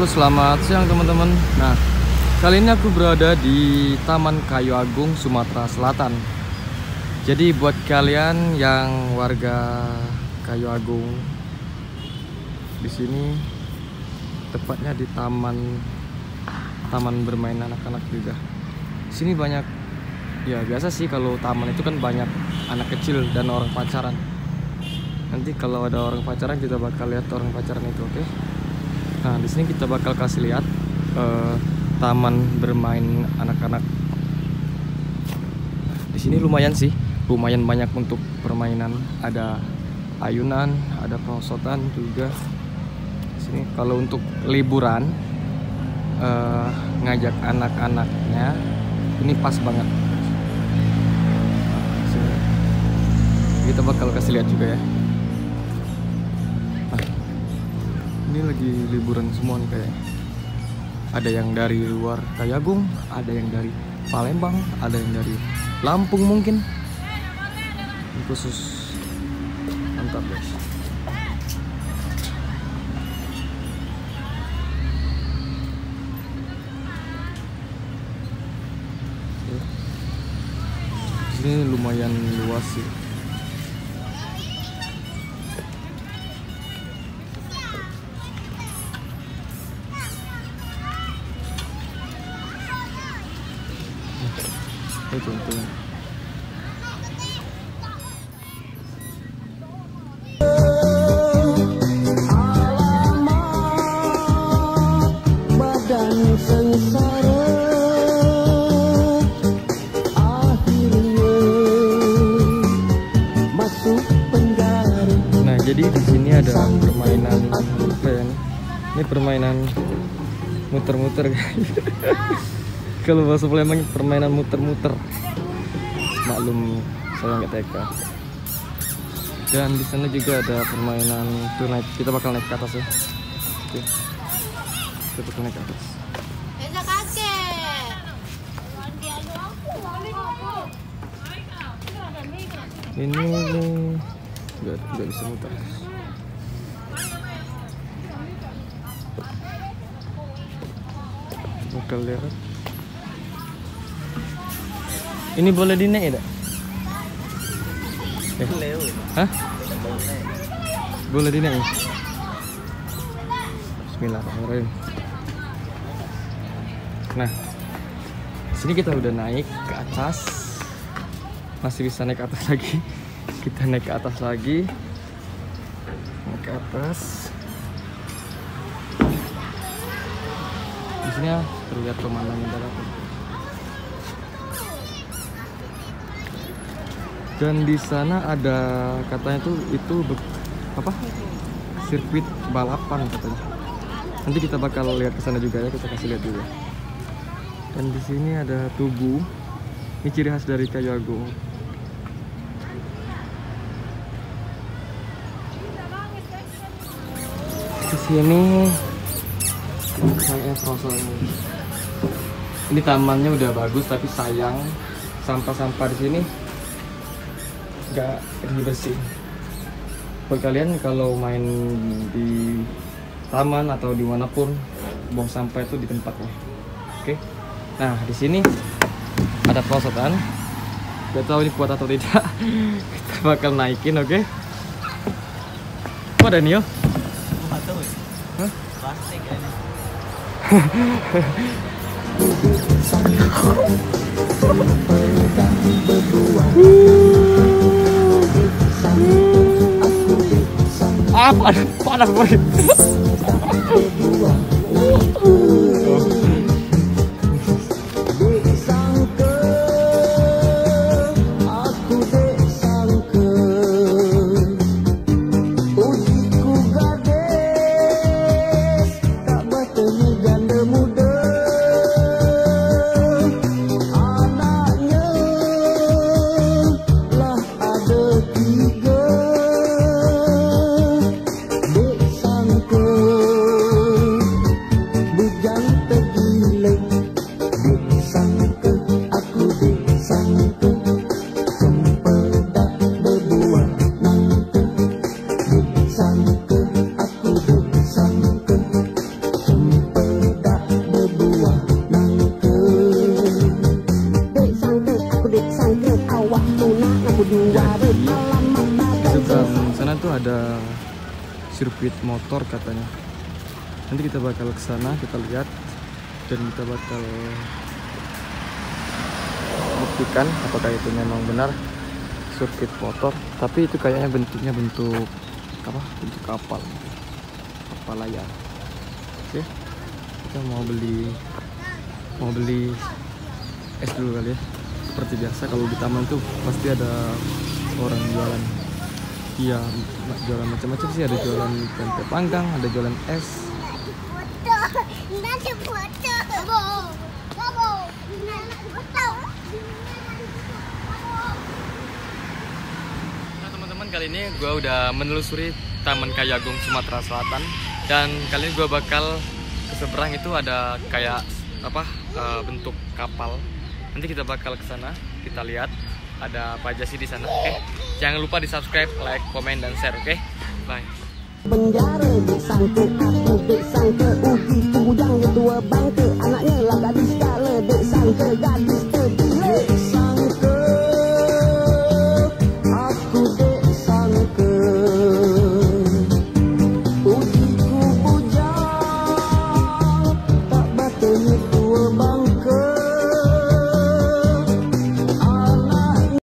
Halo, selamat siang teman-teman. Nah, kali ini aku berada di Taman Kayu Agung, Sumatera Selatan. Jadi buat kalian yang warga Kayu Agung, di sini tepatnya di taman bermain anak-anak juga. Di sini banyak, ya biasa sih kalau taman itu kan banyak anak kecil dan orang pacaran. Nanti kalau ada orang pacaran kita bakal lihat orang pacaran itu, oke? Nah, di sini kita bakal kasih lihat taman bermain anak-anak. Di sini lumayan sih, lumayan banyak untuk permainan. Ada ayunan, ada perosotan juga. Di sini kalau untuk liburan ngajak anak-anaknya ini pas banget. Nah, sini kita bakal kasih lihat juga ya. Ini lagi liburan semua nih kayaknya. Ada yang dari luar Kayu Agung, ada yang dari Palembang, ada yang dari Lampung mungkin. Ini khusus, mantap guys. Ini lumayan luas sih. Ini contohnya. Badan sengsara akhirnya masuk penjara. Nah, jadi di sini ada permainan apa ya? Ini permainan muter-muter guys. Kalau bahasa Palembang permainan muter-muter. Maklum saya nggak TK. Dan di sana juga ada permainan tuh naik. Kita bakal naik ke atas ya. Oke. Kita bakal naik ke atas. Ini nggak bisa muter. Bakal lihat. Ini boleh dinaik tak? Hah? Boleh dinaik? Bismillahirrahmanirrahim. Nah, sini kita udah naik ke atas. Masih bisa naik ke atas lagi. Kita naik ke atas lagi. Naik ke atas. Di sini ya, terlihat pemandangan darat. Dan di sana ada katanya tuh itu apa? Sirkuit balapan katanya. Nanti kita bakal lihat ke sana juga ya, kita kasih lihat juga. Dan di sini ada tugu. Ini ciri khas dari Kayu Agung. Di sini saya ini tamannya udah bagus, tapi sayang sampah-sampah di sini nggak bersih. Buat kalian kalau main di taman atau dimanapun, buang sampah itu di tempatnya. Oke. Nah, di sini ada perosotan. Gak tahu ini kuat atau tidak. Kita bakal naikin, oke? Kok ada nih yo? Hah? Plastik ini. Apa? Panas banget. Tiga, dek sangka ada sirkuit motor katanya. Nanti kita bakal ke sana, kita lihat dan kita bakal buktikan apakah itu memang benar sirkuit motor. Tapi itu kayaknya bentuknya bentuk apa? Bentuk kapal layar. Oke, kita mau beli es dulu kali ya. Seperti biasa kalau di taman tuh pasti ada orang jualan. Iya, jualan macam-macam sih, ada jualan tempe panggang, ada jualan es. Nah teman-teman, kali ini gue udah menelusuri Taman Kayu Agung Sumatera Selatan, dan kali ini gue bakal ke seberang itu ada kayak apa bentuk kapal. Nanti kita bakal ke sana, kita lihat ada apa aja sih di sana. Oke, jangan lupa di subscribe, like, komen, dan share. Oke, bye. Penjara disangka aku disangka ugi bujang tua bangke anaknya